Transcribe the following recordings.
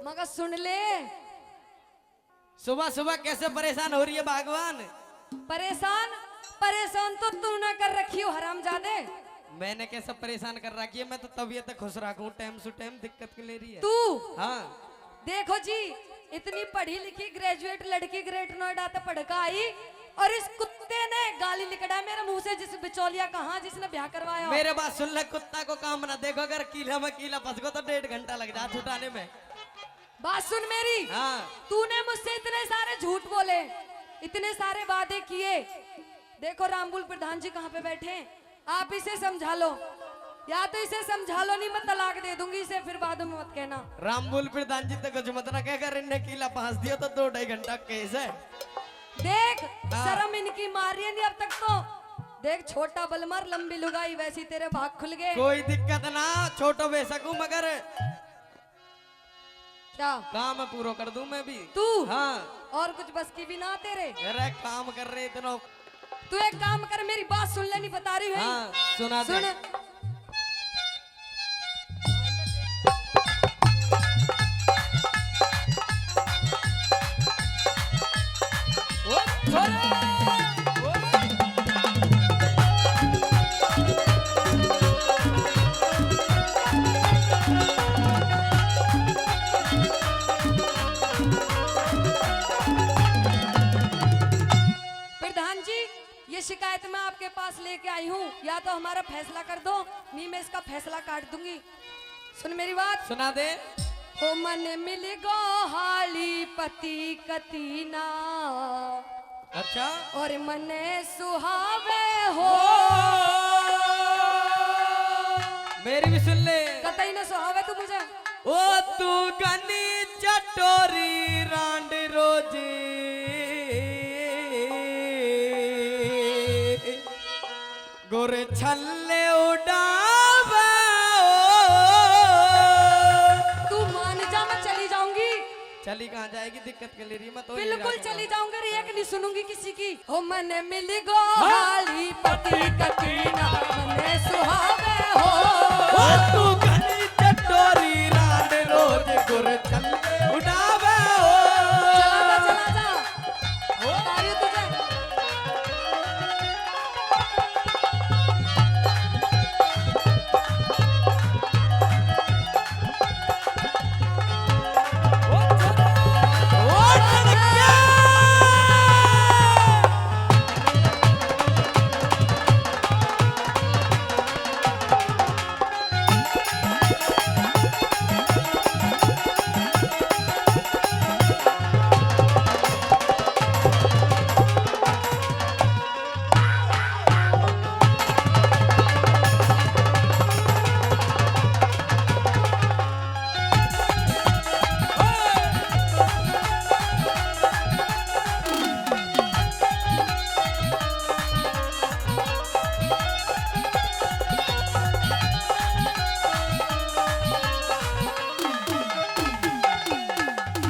मगर सुन ले, सुबह सुबह कैसे परेशान हो रही है भगवान? परेशान परेशान तो तू ना कर रखी हो हरामजादे। मैंने कैसे परेशान कर रखी है? मैं तो तबीयत खुश रखूं, टाइम से टाइम दिक्कत क्यों ले रही है? तू हाँ देखो जी, इतनी पढ़ी लिखी ग्रेजुएट लड़की ग्रेट नोएडा तक पढ़ कर आई और इस कुत्ते ने गाली निकला मेरे मुंह से। जिस बिचौलिया कहाँ जिसने ब्याह करवाया। मेरे बात सुन ले, कुत्ता को काम ना देखो, अगर कीला में कीला फंस गो तो 1.5 घंटा लग जा छुटाने में। बात सुन मेरी, हाँ तूने मुझसे इतने सारे झूठ बोले, इतने सारे वादे किए। देखो रामबुल प्रधान जी कहाँ पे बैठे, आप इसे समझा लो, या तो इसे समझा लो, नहीं मैं तलाक दे दूंगी इसे, फिर बाद में मत कहना। रामबुल प्रधान जी तक कुछ मत ना कहकर इनने कीला फांस दिया तो 2-2.5 घंटा केस है। देख शर्म इनकी मार रही है नहीं अब तक तो। देख छोटा बलमर लंबी लुगाई, वैसी तेरे भाग खुल गए। कोई दिक्कत ना, छोटो बेसकू मगर क्या काम पूरा कर दूं मैं भी। तू हाँ और कुछ बस की भी ना तेरे। अरे काम कर रहे इतना। तू एक काम कर, मेरी बात सुन ले, नहीं बता रही है। हाँ सुना दे। सुन ओ, छोरे! प्रधान जी, ये शिकायत मैं आपके पास लेके आई हूँ, या तो हमारा फैसला कर दो, नहीं मैं इसका फैसला काट दूंगी। सुन मेरी बात। सुना दे। हो मन मिल गो हाली पति कतीना, अच्छा और मन सुहावे हो। मेरी भी सुन ले। कतई न सुहावे तू मुझे। ओ तू गनी चटोरी रांड रोजी, गोरे छल्ले उड़ावे। तू मान जा, मैं चली जाऊंगी। चली कहाँ जाएगी? दिक्कत के ले रही है, मैं तो बिल्कुल चली जाऊंगी, एक नहीं सुनूंगी किसी की। हो मन मिल गो हाली पति कतीना, मन सुहावे हो। ओ तू गनी चटोरी रांड रोज, गोरे छल्ले उड़ावे। चला जा बता रही हूँ तुझे।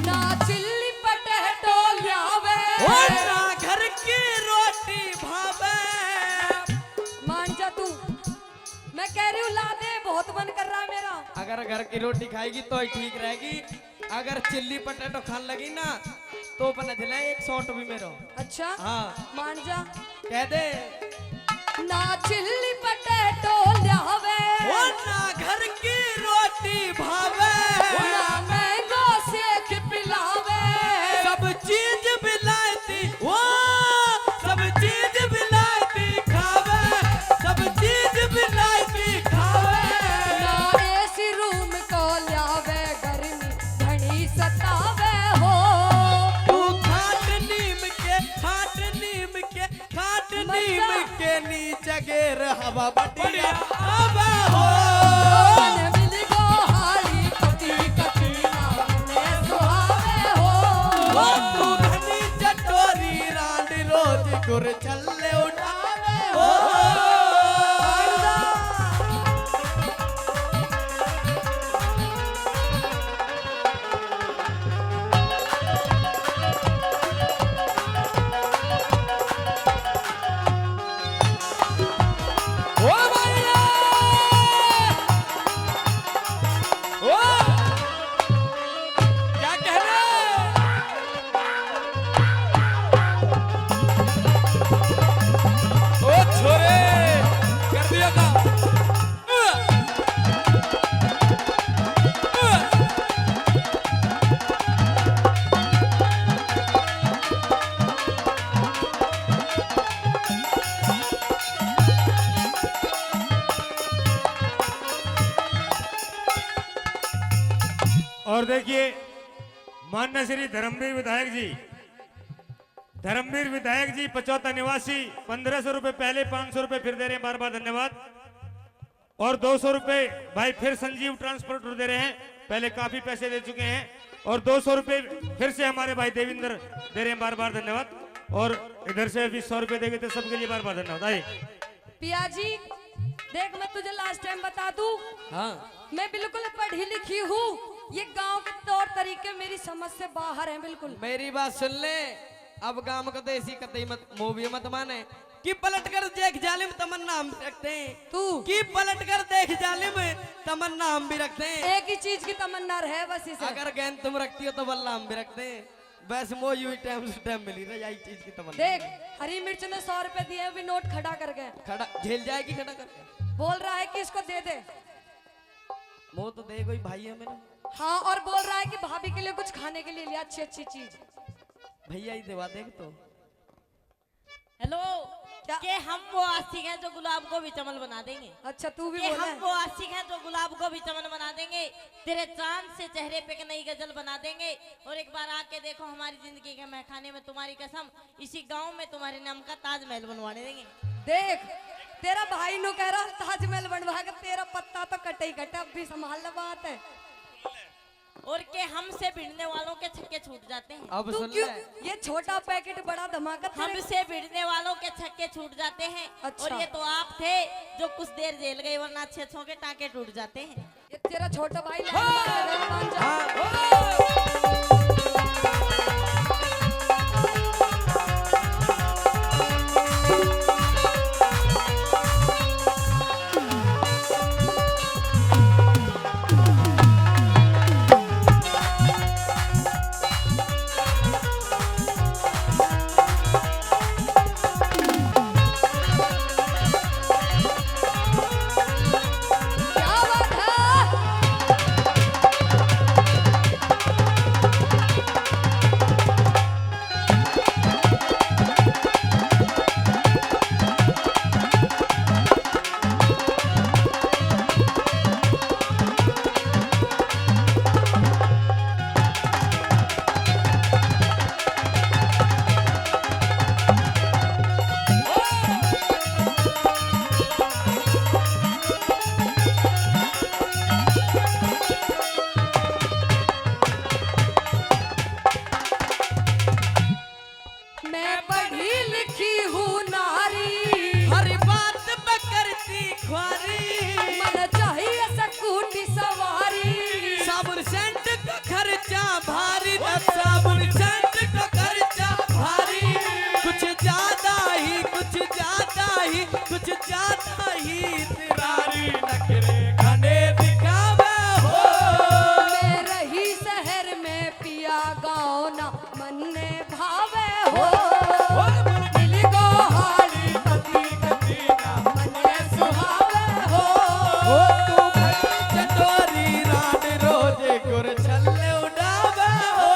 ना चिल्ली पटेटो ल्यावे, घर की रोटी भावे। मान जा तू, मैं कह रही हूँ ला दे, बहुत मन कर रहा है मेरा। अगर घर की रोटी खाएगी तो ही ठीक रहेगी, अगर चिल्ली पटेटो खाने लगी ना तो बना दिला एक शॉट भी मेरो। अच्छा हाँ मान जा। कह दे। ना चिल्ली पटेटो ल्यावे, ओ ना घर की रोटी भावे, ना मैंगो शेक पिलावे। सब चीज बिलाती वो, सब चीज बिलाती खावे, सब चीज बिलाती खावे। ना एसी रूम को ल्यावे, गर्मी घनी सतावे हो। तू खाट नीम के, खाट नीम के, खाट नीम के नीचे गिर हवा बढ़िया हवा हो। मन मिल गो हाली पति कतीना, मन सुहावे हो। ओ तू घनी चटोरी रांड रोज, गुर चले उठावे हो। ओ भैया, ओ और देखिए माननीय श्री धर्मवीर विधायक जी 75 निवासी 1500 रुपए पहले, 500 रुपए फिर दे रहे हैं, बार बार धन्यवाद। और 200 रुपए भाई फिर संजीव ट्रांसपोर्टर दे रहे हैं, पहले काफी पैसे दे चुके हैं। और 200 रुपए फिर से हमारे भाई देविंदर दे रहे हैं, बार बार धन्यवाद। और इधर से भी 100 रुपए देंगे तो सबके लिए बार बार धन्यवाद। आइए पिया जी देख, मैं तुझे लास्ट टाइम बता दूं, हाँ मैं बिल्कुल पढ़ी लिखी हूँ। ये गांव के तौर तरीके मेरी समझ से बाहर हैं बिल्कुल। मेरी बात सुन ले, अब गांव का देसी कतई मत मूवी मत माने कि पलट कर देख जालिम तमन्ना हम भी रखते हैं, तू कि पलट कर देख जालिम तमन्ना हम भी रखते हैं। एक ही चीज की तमन्ना रहे बस इसे। अगर गेंद तुम रखती हो तो बल्ला हम भी रखते हैं, बस मोई हुई टाइम से टाइम मिली ना, यही चीज की तमन्ना। देख हरी मिर्च ने 100 रुपए दिए, भी नोट खड़ा कर गए। खड़ा झेल जाएगी खड़ा करके, बोल रहा है कि इसको दे दे। वो तो दे कोई भाई है मेरा। हाँ, और बोल रहा है कि भाभी के लिए कुछ खाने के लिए लिया, अच्छी अच्छी चीज। भैया ही देवा देख तो। हेलो क्या? के हम वो आशिक हैं जो गुलाब को भी चमन बना देंगे। अच्छा तू भी के बोला हम है? वो आशिक हैं जो गुलाब को भी चमन बना देंगे, तेरे चांद से चेहरे पे नई गजल बना देंगे। और एक बार आके देखो हमारी जिंदगी के महखाने में, तुम्हारी कसम इसी गांव में तुम्हारे नाम का ताजमहल बनवाने देंगे। देख तेरा भाई नो कह रहा ताजमहल बनवा के, तेरा पत्ता तो कटे ही कटे, अब भी संभाल ले बात है। और के हमसे भिड़ने वालों के छक्के छूट जाते हैं। अब तू सुन क्यों ले, ये छोटा पैकेट बड़ा धमाका तेरे- हमसे भिड़ने वालों के छक्के छूट जाते हैं। अच्छा। और ये तो आप थे जो कुछ देर जेल गए, वरना अच्छे अच्छों के टाके टूट जाते हैं। ये तेरा छोटा भाई मान जा। हाँ, क्या बात है? मैं पढ़ी लिखी हूँ नारी, हर बात पे करती ख्वारी, मन चाहिए स्कूटी सवारी। साबुन सेंट का खर्चा भारी, साबुन सेंट का खर्चा भारी, कुछ ज्यादा ही कुछ ज्यादा ही तिरारी नखरे घने दिखावे हो। मैं रही शहर में पिया गाँव ना मन ने भावे हो। दिल को हारी कती कती ना मन ने सुहावे हो। चटोरी रात रोजे गुर छल्ले उड़ावे हो।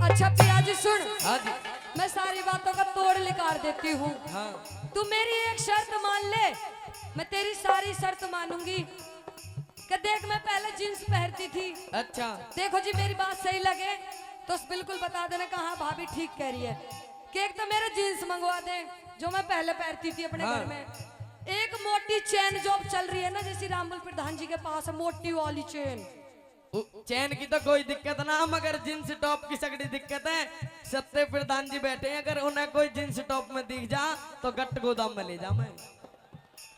अच्छा पिया जी सुन, हाँ जी, मैं सारी बातों का तोड़ निकाल देती हूँ। हाँ तू मेरी एक शर्त मान ले, मैं तेरी सारी शर्त मानूंगी। कि देख मैं पहले जींस पहनती थी, अच्छा देखो जी मेरी बात सही लगे तो बिल्कुल बता देना कहाँ भाभी ठीक कह रही है। कि एक तो मेरे जींस मंगवा दे जो मैं पहले पहनती थी अपने हाँ। घर में। एक मोटी चेन जो अब चल रही है ना, जैसी रामबुल प्रधान जी के पास है, मोटी वाली चेन। चैन की तो कोई दिक्कत ना, मगर जींस टॉप की सगड़ी दिक्कत है। सत्य प्रधान जी बैठे हैं, अगर उन्हें कोई जींस टॉप में दिख जा तो गट गोदाम में ले जा। मैं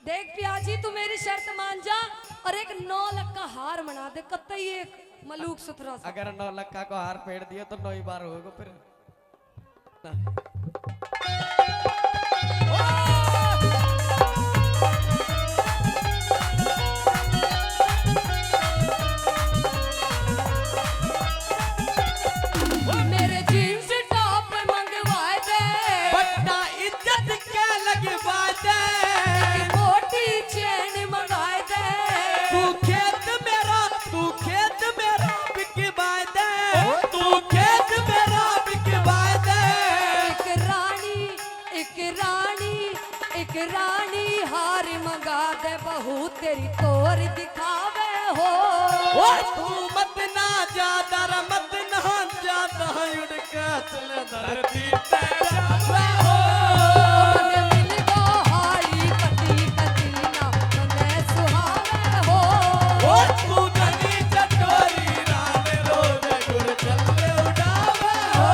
देख पियाजी तू मेरी शर्त मान जा और एक 9 लाख का हार बना दे, कतई एक मलूक सुथरा सा। अगर 9 लाख को हार फेर दिया तो 9 ही बार होगा फिर। मेरे जींस टॉप मंगवाए दे, बट्टा इज्जत के लगवा दे, मोटी चेन मंगाए दे, तू खेत मेरा बिकवा दे, तू खेत मेरा बिकवा दे। एक रानी हार मंगा दे, बहू तेरी तोर दिखावे हो। ओ तू मत ना ज्यादा मत ना ज्यादा उड़ के चले धरती पे जावे हो। मन मिल गो हारी पति कतीना मने सुहावे हो। ओ तू गनी चटोरी रान रोज गुर चले उड़ावे हो।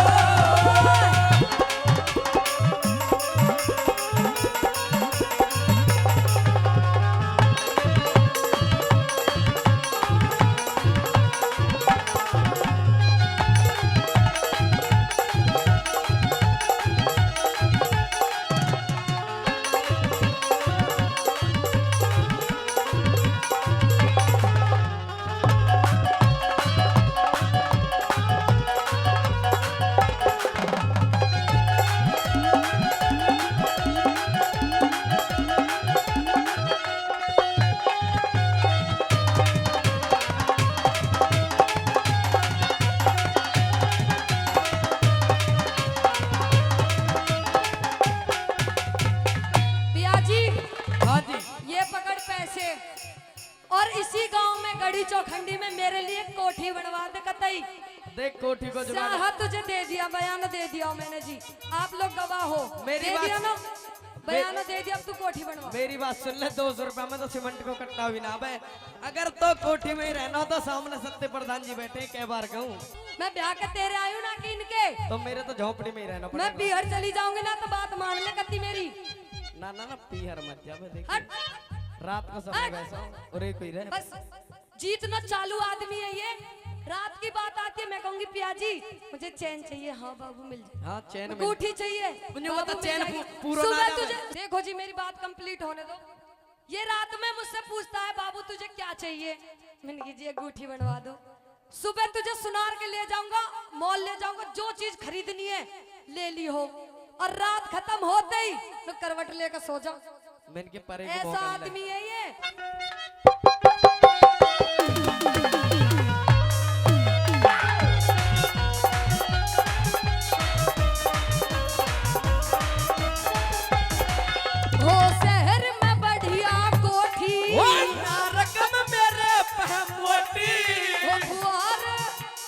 और इसी गांव में गढ़ी चौखंडी में मेरे लिए कोठी बनवा दे कतई। देख कोठी को जुगाड़। चाहा तुझे दे दिया, बयान दे दिया मैंने जी, आप लोग गवाह हो। मेरी दे बात- दिया ना, बयान दे दिया, अब तू कोठी बनवा। मेरी बात सुन ले, 200 रुपया में तो सीमेंट को कट्टा भी ना बे। अगर तो कोठी में ही रहना हो तो सामने सत्य प्रधान जी बैठे, कई बार कहूँ मैं ब्याह के तेरे आयु ना कि इनके, तो मेरे तो झोपड़ी में ही रहना मैं पड़ेगा। बिहार चली जाऊंगी ना तो बात मान ले कत्ती मेरी। ना ना ना पीहर मत जा बे, देख हट रात को समय वैसा और एक कोई रहे। बस, जीतना चालू आदमी है ये। रात की बात आती है मैं कहूंगी पियाजी मुझे चैन चाहिए, हाँ बाबू मिल जाए। हाँ चैन में अंगूठी चाहिए, मुझे बाबू बता मिल चैन जाएगी। पूरा ना सुबह जावे। तुझे देखो जी, मेरी बात कंप्लीट होने दो। ये रात में मुझसे पूछता है बाबू तुझे क्या चाहिए, मैंने कहा जी अंगूठी बनवा दो। सुबह तुझे सुनार के ले जाऊंगा, मॉल ले जाऊंगा, जो चीज खरीदनी है ले ली हो, और रात खत्म होते ही तो करवट लेकर सो जाओ। मैंने के परे को ऐसा भौंकने लगे। आदमी है ये। हो शहर में बढ़िया कोठी, ओ ना रकम मेरे पहमोटी,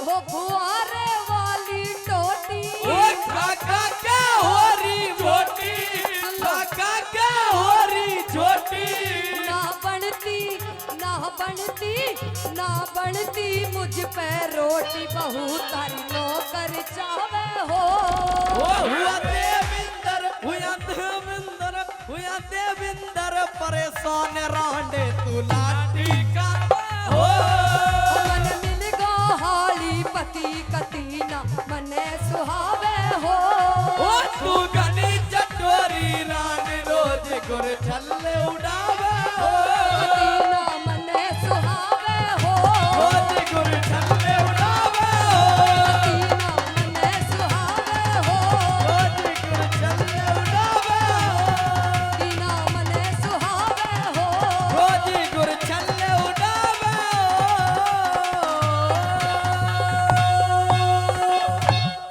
हो फुआरे वाली टोटी, ओ काका क्या हो रही छोटी, काका क्या हो रही छोटी। ना बनती ना बनती ना बनती मुझ पे रोटी, बहू तारी नौकर चावे हो। ओ हुआ देविंदर, हुआ देविंदर, हुआ देविंदर, परेशान रांडे तू लाठी का हो। मन मिल गो हाली पति कतीना मने सुहावे हो। ओ तू गनी चटोरी रान रोज गुर छल्ले उड़ावे